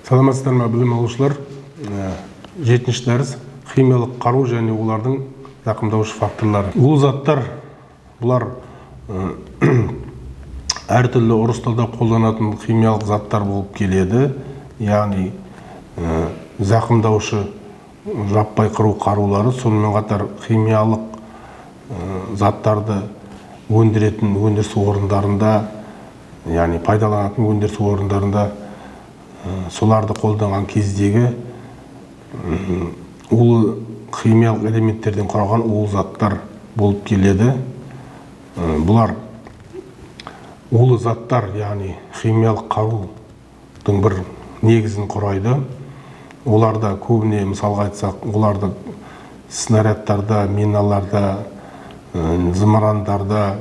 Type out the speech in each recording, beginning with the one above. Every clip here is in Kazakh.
Саламатсыздар ма, білім алушылар? 7-ші дәріс химиялық қару және олардың зақымдаушы факторлары. Улы заттар бұлар әртүрлі ұрыстарда қолданатын химиялық заттар болып келеді. Яғни зақымдаушы жаппай қыру қарулары, сонымен қатар химиялық заттарды өндіретін өндіріс орындарында, яғни пайдаланатын өндіріс орындарында соларды қолданған кездегі улы химиялық элементтерден құралған улы заттар болып келеді. Бұлар улы заттар, яғни химиялық қарудың бір негізін құрайды. Оларда көбіне, мысалға айтсақ, оларды снарядтарда, миналарда, зымырандарда,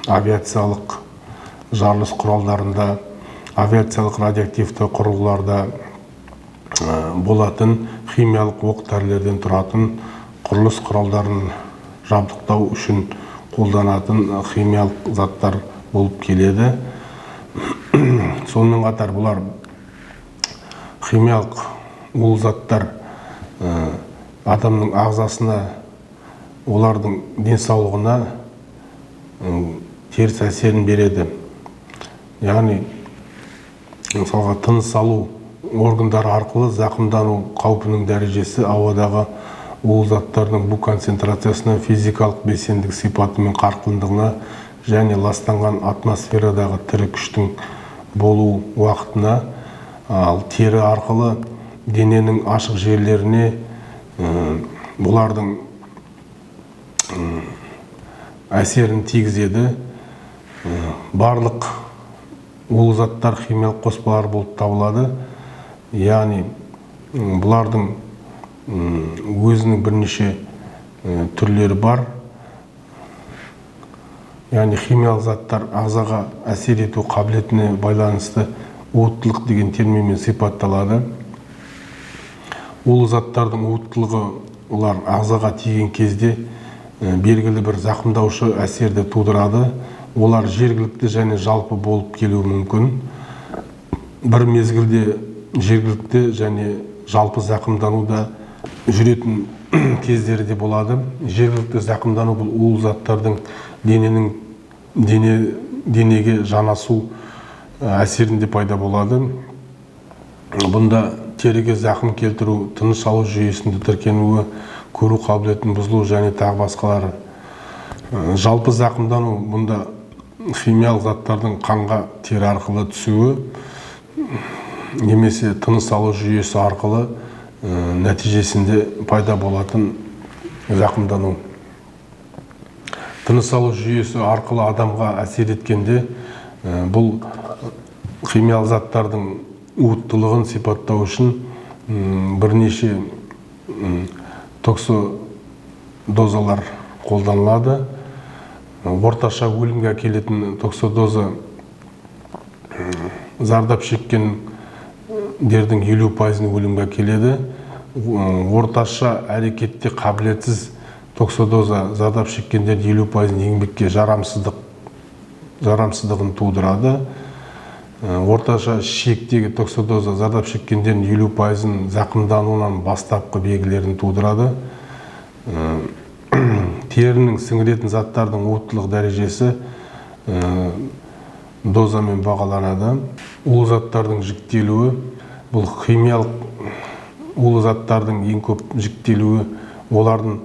авиациялық жарылыс құралдарында, авиациялық радиоактивті құрылғыларда болатын химиялық оқ-дәрілерден тұратын құрылыс құралдарын жабдықтау үшін қолданатын химиялық заттар болып келеді. Сонымен қатар бұлар химиялық улы заттар адамның ағзасына, олардың денсаулығына теріс әсерін береді. Яғни мысалға тыныс алу органдары арқылы зақымдану қаупінің дәрежесі ауадағы улы заттардың бұл концентрациясына, физикалық белсенділік сипаты мен қарқындылығына және ластанған атмосферадағы тірі күштің болу уақытына, ал тері арқылы дененің ашық жерлеріне бұлардың әсерін тигізеді. Барлық улы заттар химиялық қоспалар болып табылады. Яғни бұлардың өзінің бірнеше түрлері бар. Яғни химиялық заттар ағзаға әсер ету қабілетіне байланысты уыттылық деген терминмен сипатталады. Улы заттардың уыттылығы олар ағзаға тиген кезде белгілі бір зақымдаушы әсерді тудырады. Олар жергілікті және жалпы болып келуі мүмкін. Бір мезгілде жергілікті және жалпы зақымдануда жүретін кездері де болады. Жергілікті зақымдану бұл улы заттардың денеге жанасу әсерінде пайда болады. Бұнда теріге зақым келтіру, тыныс алу жүйесінде тітіркенуі, көру қабілетін бұзылу және тағы басқалары. Жалпы зақымдану бұнда химиялық заттардың қанға тері арқылы түсуі немесе тыныс алу жүйесі арқылы нәтижесінде пайда болатын зақымдану. Тыныс алу жүйесі арқылы адамға әсер еткенде бұл химиялық заттардың уыттылығын сипаттау үшін бірнеше токсодозалар қолданылады. Орташа өлімге әкелетін токсодоза зардап шеккендердің 50% өлімге әкеледі. Орташа әрекетте қабілетсіз токсодоза зардап шеккендердің 50% еңбекке жарамсыздығын тудырады. Орташа шектегі токсодоза зардап шеккендердің 50% зақымдануынан бастапқы белгілерін тудырады. Терінің сіңіретін заттардың уыттылық дәрежесі дозамен бағаланады. Улы заттардың жіктелуі, бұл химиялық улы заттардың ең көп жіктелуі олардың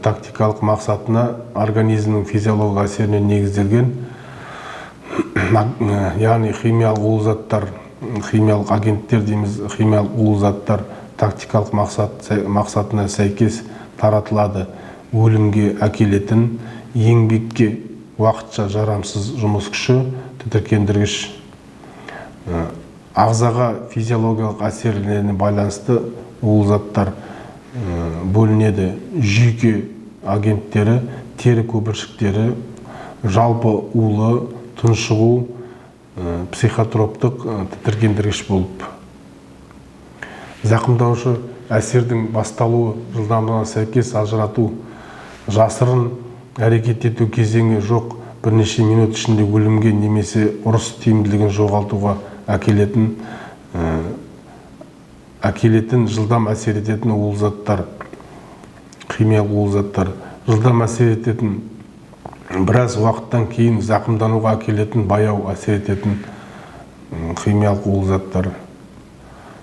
тактикалық мақсатына, организмнің физиологиялық әсеріне негізделген. Яғни химиялық улы заттар, химиялық агенттер дейміз, химиялық улы заттар тактикалық мақсатына сәйкес таратылады. Өлімге әкелетін, еңбекке уақытша жарамсыз жұмыс күші, тітіркендіргіш. Ағзаға физиологиялық әсерлеріне байланысты улы заттар бөлінеді. Жүйке агенттері, тері көпіршіктері, жалпы улы, тұншығу, психотроптық, тітіркендіргіш болып. Зақымдаушы әсердің басталуы жылдамдығына сәйкес ажырату, жасырын әрекет ету кезеңі жоқ, бірнеше минут ішінде өлімге немесе ұрыс тиімділігін жоғалтуға әкелетін әкелетін, жылдам әсер ететін улы заттар, химиялық улы заттар, жылдам әсер ететін, біраз уақыттан кейін зақымдануға әкелетін, баяу әсер ететін химиялық улы заттар.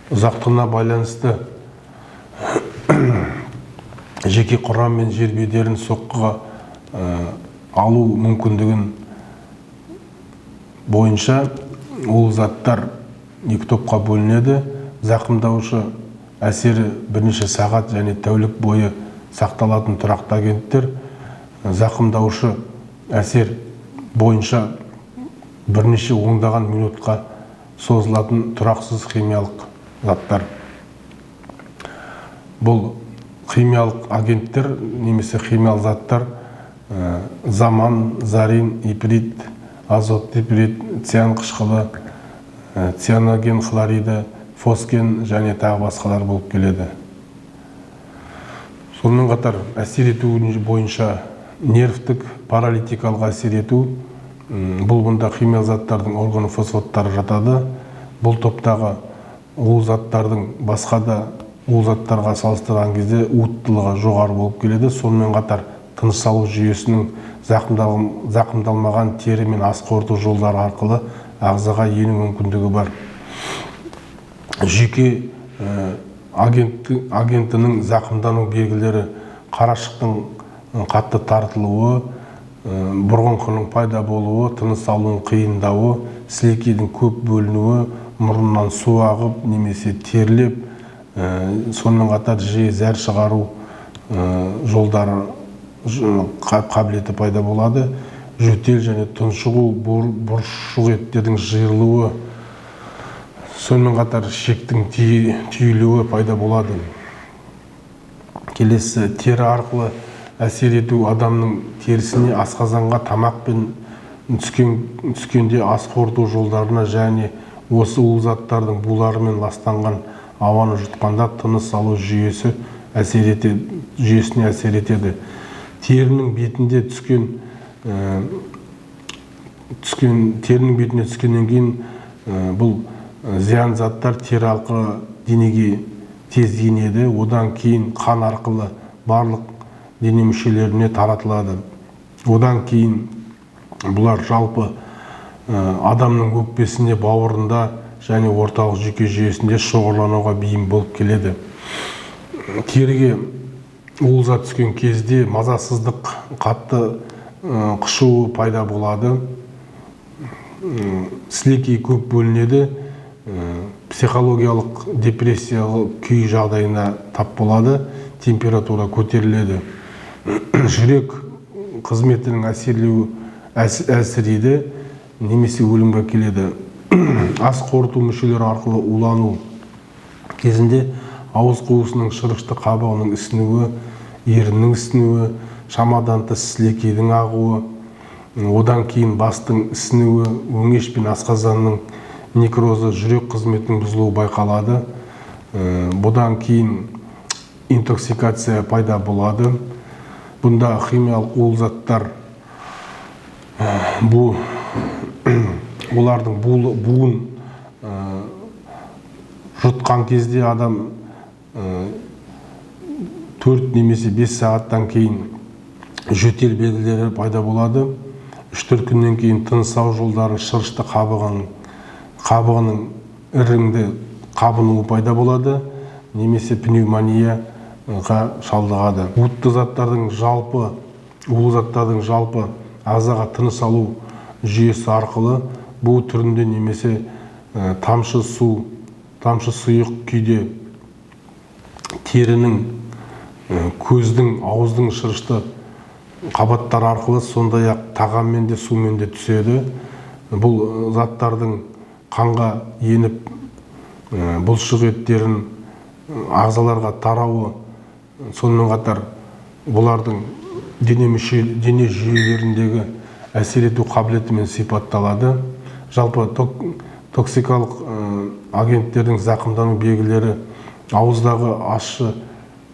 Ұзақтығына байланысты жеке құрам мен жер бедерін соққыға алу мүмкіндігін бойынша улы заттар екі топқа бөлінеді. Зақымдаушы әсері бірнеше сағат және тәулік бойы сақталатын тұрақты агенттер, зақымдаушы әсер бойынша бірнеше ондаған минутқа созылатын тұрақсыз химиялық заттар. Бұл химиялық агенттер немесе химиялық заттар заман, зарин, иприт, азот иприт, циан қышқылы, цианоген хлориді, фосген және тағы басқалар болып келеді. Сонымен қатар әсер ету бойынша нервтік, паралитикалық әсер ету, бұл бұнда химиялық заттардың органофосфаттары жатады. Бұл топтағы улы заттардың басқа да улы заттарға салыстырған кезде уыттылығы жоғары болып келеді. Сонымен қатар тыныс алу жүйесінің зақымдалмаған тері мен ас қорыту жолдары арқылы ағзаға ену мүмкіндігі бар. Жүйке агентінің зақымдану белгілері қарашықтың қатты тартылуы, бұрғынқының пайда болуы, тыныс алуының қиындауы, сілекейдің көп бөлінуі, мұрыннан су ағып немесе терлеп, сонымен қатар жиі зәр шығару жолдары қабілеті пайда болады. Жөтел және тұншығу, бұршық еттердің жиырылуы, сонымен қатар ішектің түйілуі пайда болады. Келесі, тері арқылы әсер ету адамның терісіне, асқазанға тамақпен түскенде ас қорыту жолдарына және осы улы заттардың буларымен ластанған ауаны жұтқанда тыныс алу жүйесіне әсер етеді. Терінің бетіне түскеннен кейін бұл зиян заттар тері арқылы денеге тез енеді. Одан кейін қан арқылы барлық дене мүшелеріне таратылады. Одан кейін бұлар жалпы адамның өкпесінде, бауырында және орталық жүйке жүйесінде шоғырлануға бейім болып келеді. Теріге улы зат түскен кезде мазасыздық, қатты қышуы пайда болады. Сілекей көп бөлінеді, психологиялық депрессиялық күй жағдайына тап болады, температура көтеріледі. Жүрек қызметінің әлсірейді немесе өлімге келеді. Ас қорыту мүшелері арқылы улану кезінде ауыз қуысының шырышты қабығының ісінуі, еріннің ісінуі, шамадан тыс сілекейдің ағуы, одан кейін бастың ісінуі, өңеш пен асқазанның некрозы, жүрек қызметінің бұзылуы байқалады. Бұдан кейін интоксикация пайда болады. Бұнда химиялық улы заттар олардың буын жұтқан кезде адам 4 немесе 5 сағаттан кейін жөтел белгілері пайда болады. 3-4 күннен кейін тыныс алу жолдары шырышты қабығының іріңді қабынуы пайда болады, немесе пневмонияға шалдығады. Улы заттардың жалпы ағзаға тыныс алу жүйесі арқылы бу түрінде немесе тамшы сұйық күйде терінің, көздің, ауыздың шырышты қабаттар арқылы, сондай-ақ тағаммен де сумен де түседі. Бұл заттардың қанға еніп, бұлшық еттерін ағзаларға тарауы, сонымен қатар бұлардың дене жүйелеріндегі әсер ету қабілетімен сипатталады. Жалпы токсикалық агенттердің зақымдану белгілері ауыздағы ащы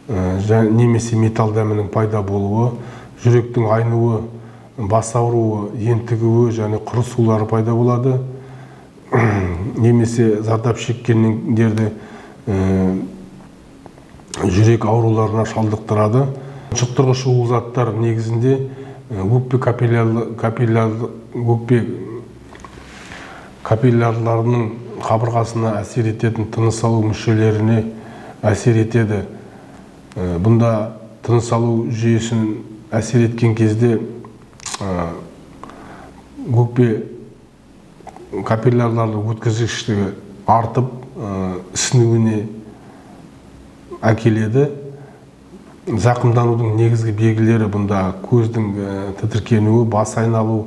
немесе металл дәмінің пайда болуы, жүректің айнуы, бас ауруы, ентігуі және құрысулары пайда болады. Немесе зардап шеккендерде жүрек ауруларына шалдықтырады. Жұқтырғыш улы заттар негізінде өкпе капиллярларының қабырғасына әсер ететін тыныс алу мүшелеріне әсер етеді. Бұнда тыныс алу жүйесін әсер еткен кезде өкпе капиллярлардың өткізгіштігі артып ісінуіне әкеледі. Зақымданудың негізгі белгілері бұнда көздің тітіркенуі, бас айналу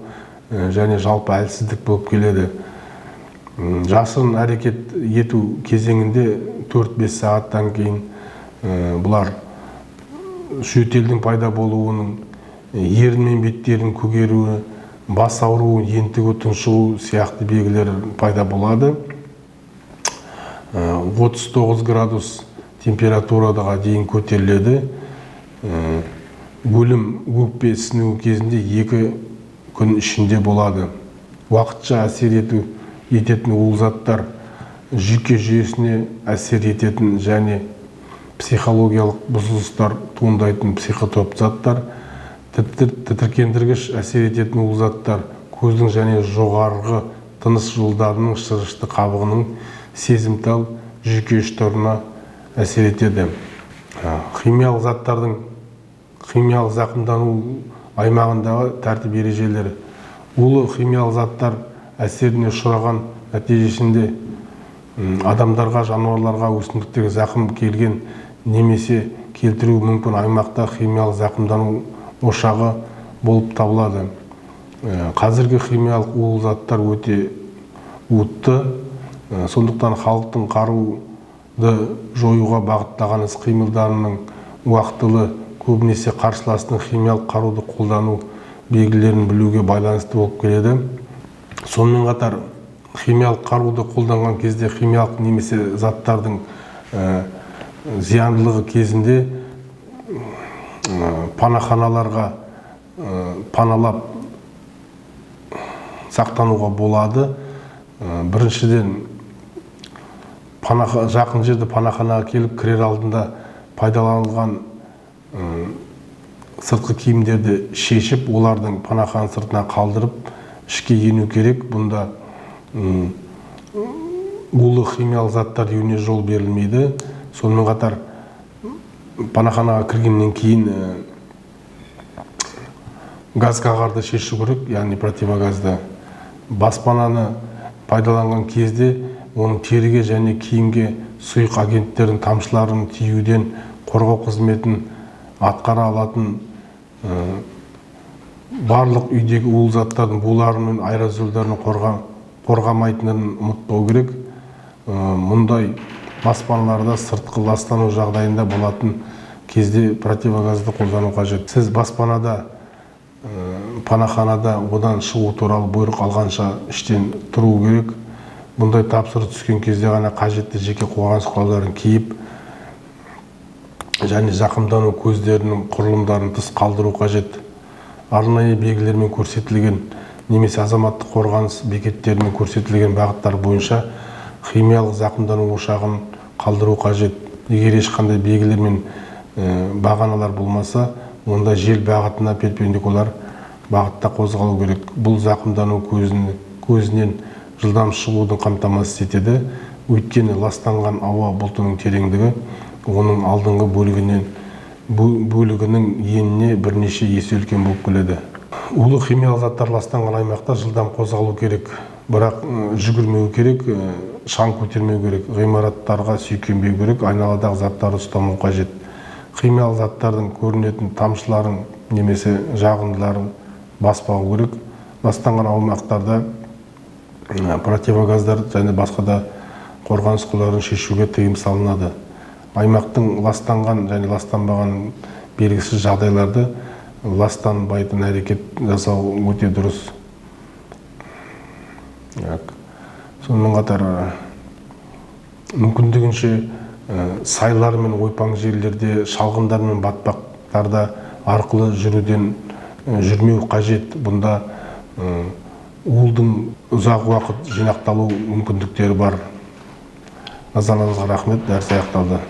және жалпы әлсіздік болып келеді. Жасырын әрекет ету кезеңінде 4-5 сағаттан кейін бұлар жөтелдің пайда болуының, ерін мен беттердің көгеруі, бас ауруы, ентігу, тұншығу сияқты белгілер пайда болады. 39 градус температураға дейін көтеріледі. Өлім өкпе ісіну кезінде 2 күн ішінде болады. Уақытша әсер ететін улы заттар жүйке жүйесіне әсер ететін және психологиялық бұзылыстар туындайтын психотроп заттар, тітіркендіргіш әсер ететін улы заттар көздің және жоғарғы тыныс жолдарының шырышты қабығының сезімтал жүйке ұштарына әсер етеді. Химиялық заттардың химиялық зақымдану аймағындағы тәртіп ережелері. Улы химиялық заттар әсеріне ұшыраған нәтижесінде адамдарға, жануарларға, өсімдіктерге зақым келген немесе келтіруі мүмкін аймақта химиялық зақымдану ошағы болып табылады. Қазіргі химиялық улы заттар өте уытты, сондықтан халықтың қаруды жоюға бағыттаған іс-қимылдарының уақытылы, көбінесе қарсыластың химиялық қаруды қолдану белгілерін білуге байланысты болып келеді. Сонымен қатар химиялық қаруды қолданған кезде химиялық немесе заттардың зияндылығы кезінде панаханаларға паналап сақтануға болады. Біріншіден, жақын жерде панаханаға келіп кірер алдында пайдаланылған сыртқы киімдерді шешіп, олардың панаханың сыртына қалдырып, ішке ену керек. Бұнда улы химиялық заттар еуіне жол берілмейді. Сонымен қатар панаханаға кіргеннен кейін газ-қағарды шешу керек, яғни противогазды. Баспананы пайдаланған кезде оның теріге және киімге сұйық агенттердің тамшыларын тиюден қорғау қызметін атқара алатын барлық үйдегі улы заттардың булары мен аэрозолдарын қорғамайтынын ұмытпау керек. Мұндай баспаналарда сыртқы ластану жағдайында болатын кезде противогазды қолдану қажет. Сіз баспанада, панаханада одан шығу туралы бұйрық алғанша іштен тұру керек. Бұндай тапсырыс түскен кезде ғана қажетті жеке қорғаныс құралдарын киіп және зақымдану көздерінің құрылымдарын тыс қалдыру қажет. Арнайы белгілермен көрсетілген немесе азаматтық қорғаныс бекеттерімен көрсетілген бағыттар бойынша химиялық зақымдану ошағын қалдыру қажет. Егер ешқандай белгілер мен бағаналар болмаса, онда жел бағытына перпендикуляр бағытта қозғалу керек. Бұл зақымдану көзінен жылдам шығудың қамтамасыз етеді. Өйткені ластанған ауа бұлтының тереңдігі оның алдыңғы бөлігінің еніне бірнеше есе үлкен болып келеді. Улы химиялық заттар ластанған аймақта жылдам қозғалу керек, бірақ жүгірмеу керек, шаң көтермеу керек, ғимараттарға сүйкенбеу керек, айналадағы заттарды ұстамау қажет. Химиялық заттардың көрінетін тамшыларын немесе жағындыларын баспау керек. Ластанған аумақтарда противогаздар және басқа да қорғаныс құралдарын шешуге тыйым салынады. Аймақтың ластанған және ластанбаған белгісіз жағдайларды ластанбайтын әрекет жасау өте дұрыс. Сонымен қатар мүмкіндігінше сайлар мен ойпаң жерлерде, шалғындар мен батпақтарда арқылы жүрмеу қажет. Бұнда улдың ұзақ уақыт жинақталу мүмкіндіктері бар. назарларыңызға рахмет. Дәріс аяқталды.